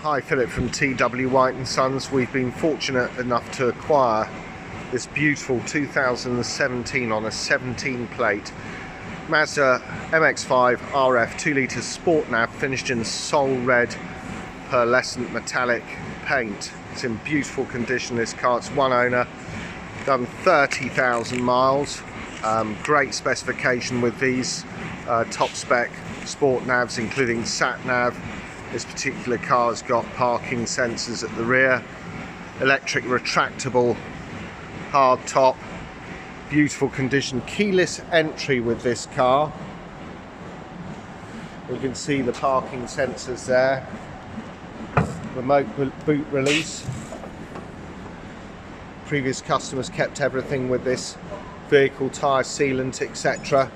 Hi, Philip from T.W White Sons. We've been fortunate enough to acquire this beautiful 2017 on a 17 plate Mazda MX-5 RF 2-litre Sport Nav, finished in Sol Red pearlescent metallic paint. It's in beautiful condition, this car. It's one owner, done 30,000 miles. Great specification with these top spec Sport Navs, including sat nav. This particular car has got parking sensors at the rear, electric retractable hard top, beautiful condition, keyless entry with this car. You can see the parking sensors there, remote boot release. Previous customers kept everything with this vehicle, tyre sealant, etc.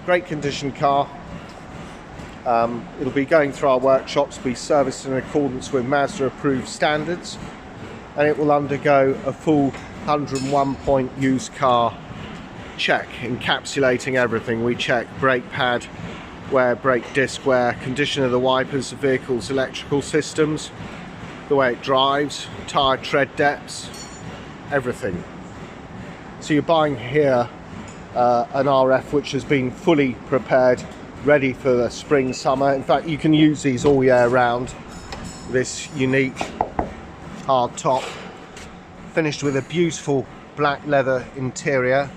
Great condition car. It'll be going through our workshops, be serviced in accordance with Mazda approved standards, and it will undergo a full 101 point used car check, encapsulating everything. We check brake pad wear, brake disc wear, condition of the wipers, the vehicle's electrical systems, the way it drives, tyre tread depths, everything. So you're buying here an RF which has been fully prepared, ready for the spring, summer. In fact, you can use these all year round. This unique hard top, finished with a beautiful black leather interior.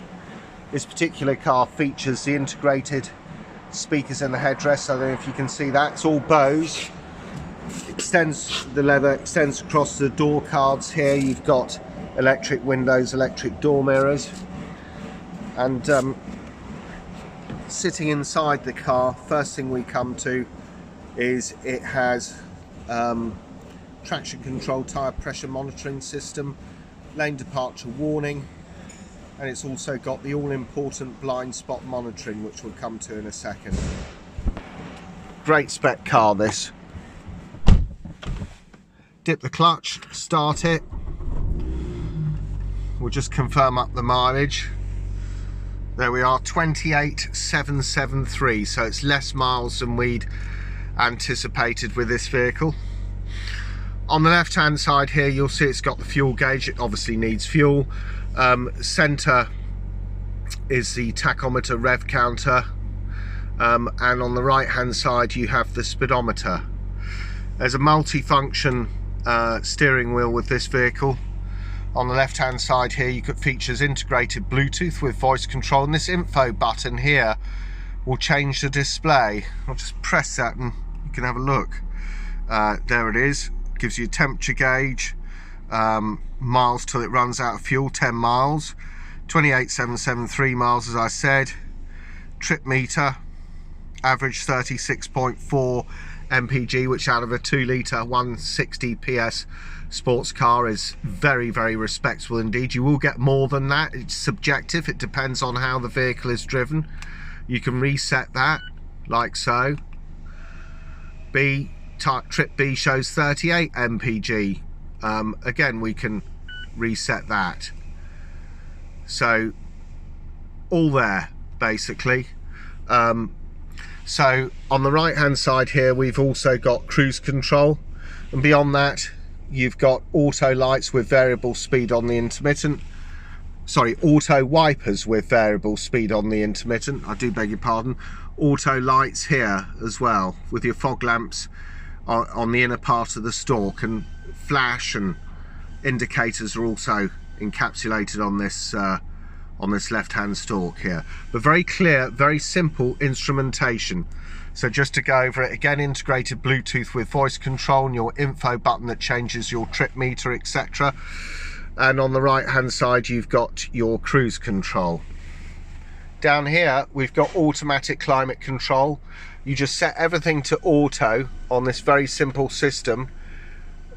This particular car features the integrated speakers in the headrest. I don't know if you can see that. It's all Bose. Extends, the leather extends across the door cards here. You've got electric windows, electric door mirrors. And sitting inside the car, first thing we come to is it has traction control, tyre pressure monitoring system, lane departure warning, and it's also got the all-important blind spot monitoring, which we'll come to in a second. Great spec car, this. Dip the clutch, start it. We'll just confirm up the mileage. There we are, 28,773, so it's less miles than we'd anticipated with this vehicle. On the left hand side here, you'll see it's got the fuel gauge. It obviously needs fuel. Centre is the tachometer rev counter, and on the right hand side you have the speedometer. There's a multi-function steering wheel with this vehicle. On the left hand side here, you could features integrated Bluetooth with voice control, and this info button here will change the display. I'll just press that and you can have a look. There it is. Gives you a temperature gauge, miles till it runs out of fuel, 10 miles, 28,773 miles as I said. Trip meter, average 36.4 mpg, which out of a 2-litre 160 PS sports car is very, very respectable indeed. You will get more than that. It's subjective. It depends on how the vehicle is driven. You can reset that like so. Trip B shows 38 mpg. Again, we can reset that. So all there basically. So on the right hand side here, we've also got cruise control, and beyond that you've got auto lights with variable speed on the intermittent. Sorry, auto wipers with variable speed on the intermittent, I do beg your pardon. Auto lights here as well, with your fog lamps on the inner part of the stalk, and flash and indicators are also encapsulated on this left hand stalk here. But very clear, very simple instrumentation. So just to go over it again, integrated Bluetooth with voice control, and your info button that changes your trip meter, etc. And on the right hand side you've got your cruise control. Down here we've got automatic climate control. You just set everything to auto on this very simple system.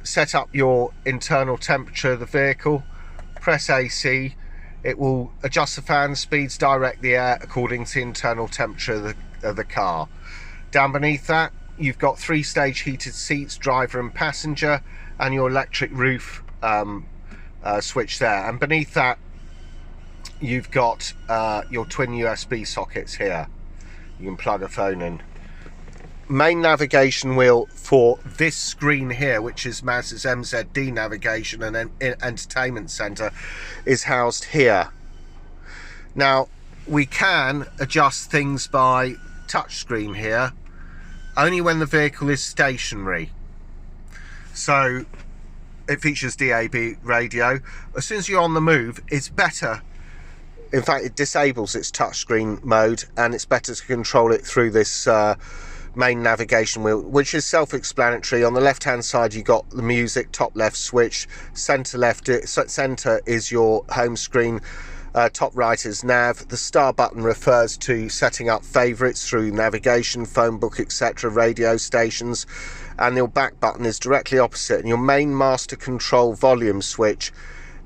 Set up your internal temperature of the vehicle, press AC, it will adjust the fan speeds, direct the air according to the internal temperature of the car. Down beneath that you've got 3-stage heated seats, driver and passenger, and your electric roof switch there. And beneath that you've got your twin USB sockets here. You can plug a phone in. main navigation wheel for this screen here, which is Mazda's MZD navigation and entertainment center, is housed here. Now we can adjust things by touchscreen here only when the vehicle is stationary. So it features DAB radio. As soon as you're on the move, it's better, in fact it disables its touchscreen mode, and it's better to control it through this main navigation wheel, which is self-explanatory. On the left hand side you got the music, top left switch, center left, center is your home screen, top right is nav. The star button refers to setting up favorites through navigation, phone book, etc., radio stations, and your back button is directly opposite, and your main master control volume switch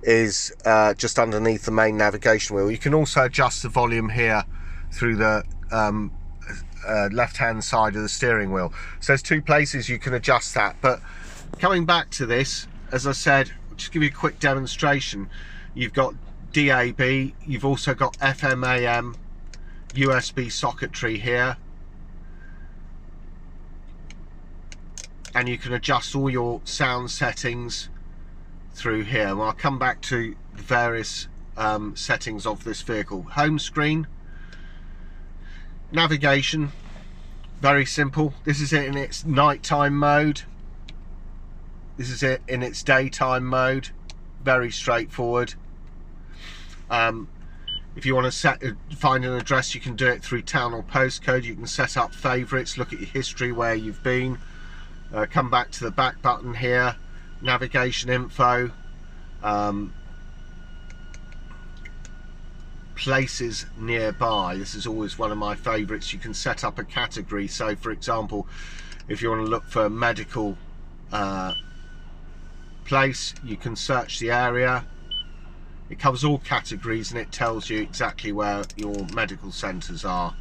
is just underneath the main navigation wheel. You can also adjust the volume here through the left hand side of the steering wheel. So there's two places you can adjust that. But coming back to this, as I said, just give you a quick demonstration. You've got DAB, you've also got FM AM, USB socketry here, and you can adjust all your sound settings through here. Well, I'll come back to the various settings of this vehicle. Home screen, navigation, very simple. This is it in its nighttime mode, this is it in its daytime mode, very straightforward. If you want to find an address, you can do it through town or postcode. You can set up favorites, look at your history, where you've been. Come back to the back button here, navigation info, places nearby. This is always one of my favorites. You can set up a category. So for example, if you want to look for a medical place, you can search the area. It covers all categories and it tells you exactly where your medical centres are.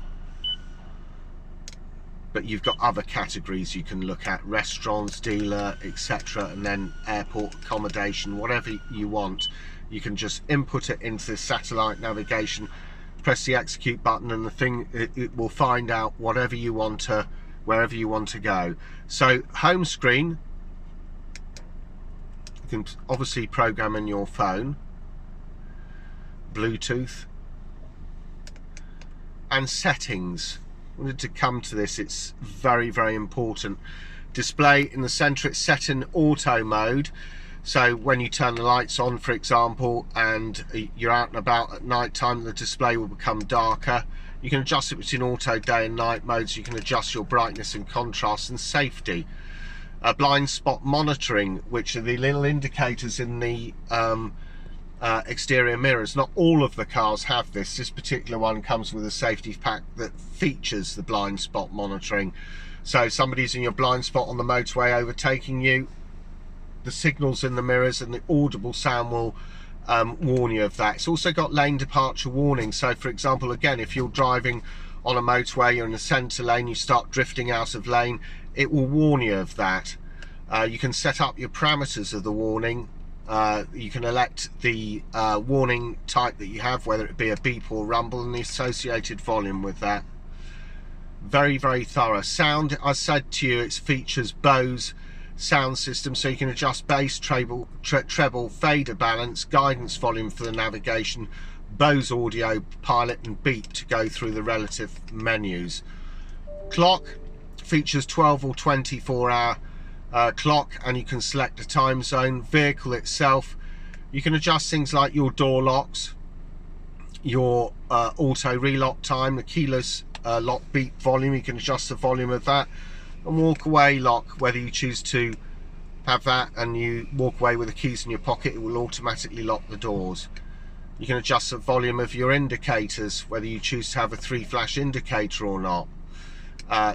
But you've got other categories you can look at: restaurants, dealer, etc., and then airport accommodation. Whatever you want, you can just input it into the satellite navigation, press the execute button, and the thing, it will find out whatever you want to, wherever you want to go. So home screen, you can obviously program in your phone, Bluetooth, and settings. I wanted to come to this, it's very, very important. Display in the center, it's set in auto mode, so when you turn the lights on, for example, and you're out and about at night time, the display will become darker. You can adjust it between auto, day and night modes. You can adjust your brightness and contrast and safety. Blind spot monitoring, which are the little indicators in the exterior mirrors. Not all of the cars have this. This particular one comes with a safety pack that features the blind spot monitoring. So somebody's in your blind spot on the motorway overtaking you, the signals in the mirrors and the audible sound will warn you of that. It's also got lane departure warning. So for example, again, if you're driving on a motorway, you're in the centre lane, you start drifting out of lane, it will warn you of that. You can set up your parameters of the warning. You can elect the warning type that you have, whether it be a beep or rumble, and the associated volume with that. Very, very thorough. Sound, I said to you, it features Bose sound system, so you can adjust bass, treble, fader balance, guidance volume for the navigation, Bose audio pilot, and beep to go through the relative menus. Clock features 12 or 24 hour clock, and you can select a time zone. Vehicle itself, you can adjust things like your door locks, your auto relock time, the keyless lock beep volume. You can adjust the volume of that, and walk away lock, whether you choose to have that and you walk away with the keys in your pocket, it will automatically lock the doors. You can adjust the volume of your indicators, whether you choose to have a 3-flash indicator or not.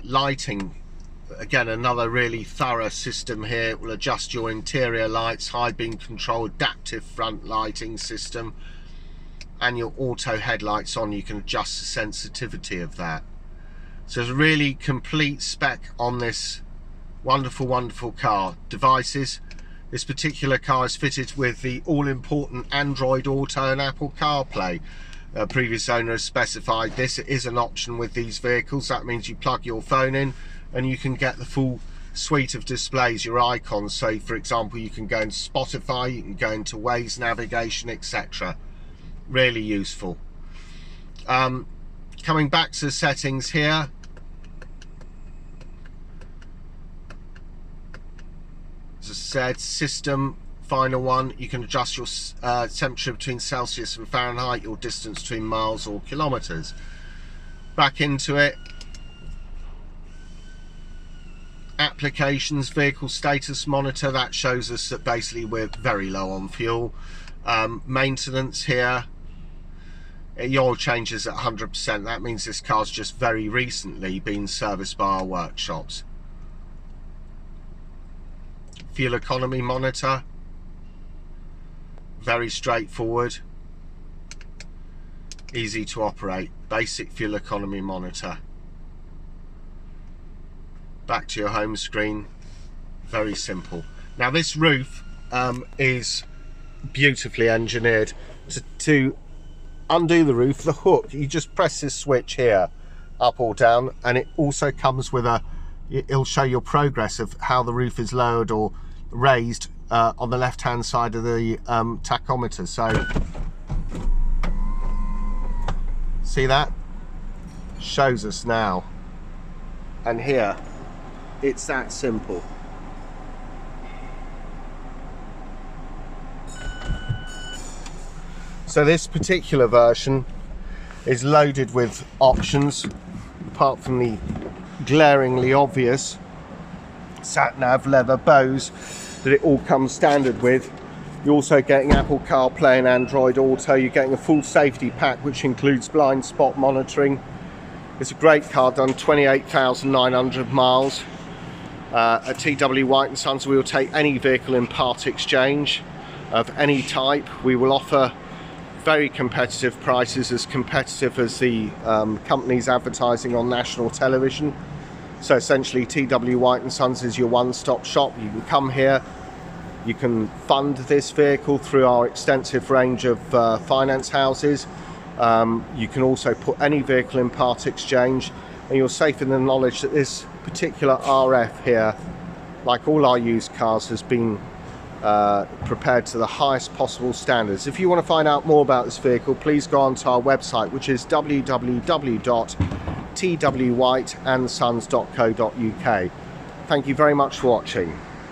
Lighting, again, another really thorough system here. It will adjust your interior lights, high beam control, adaptive front lighting system, and your auto headlights on. You can adjust the sensitivity of that. So there's a really complete spec on this wonderful, wonderful car. Devices, this particular car is fitted with the all-important Android Auto and Apple CarPlay. Previous owner has specified this. It is an option with these vehicles. That means you plug your phone in, and you can get the full suite of displays, your icons. So for example, you can go into Spotify, you can go into Waze navigation, etc. Really useful. Coming back to the settings here, as I said, system, final one, you can adjust your temperature between Celsius and Fahrenheit, your distance between miles or kilometers. Back into it, applications, vehicle status monitor, that shows us that basically we're very low on fuel. Maintenance here, your oil changes at 100%, that means this car's just very recently been serviced by our workshops. Fuel economy monitor, very straightforward, easy to operate. Basic fuel economy monitor. Back to your home screen, very simple. Now this roof is beautifully engineered. To undo the roof, the hook, you just press this switch here, up or down, and it also comes with it'll show your progress of how the roof is lowered or raised on the left hand side of the tachometer. So see that? Shows us now. And here, it's that simple. So this particular version is loaded with options, apart from the glaringly obvious sat nav, leather, Bose, that it all comes standard with. You're also getting Apple CarPlay and Android Auto. You're getting a full safety pack which includes blind spot monitoring. It's a great car, done 28,900 miles. At T.W White Sons we will take any vehicle in part exchange of any type. We will offer very competitive prices, as competitive as the companies advertising on national television. So essentially T.W White Sons is your one-stop shop. You can come here, you can fund this vehicle through our extensive range of finance houses. You can also put any vehicle in part exchange, and you're safe in the knowledge that this particular RF here, like all our used cars, has been prepared to the highest possible standards. If you want to find out more about this vehicle, please go onto our website, which is www.twwhiteandsons.co.uk. Thank you very much for watching.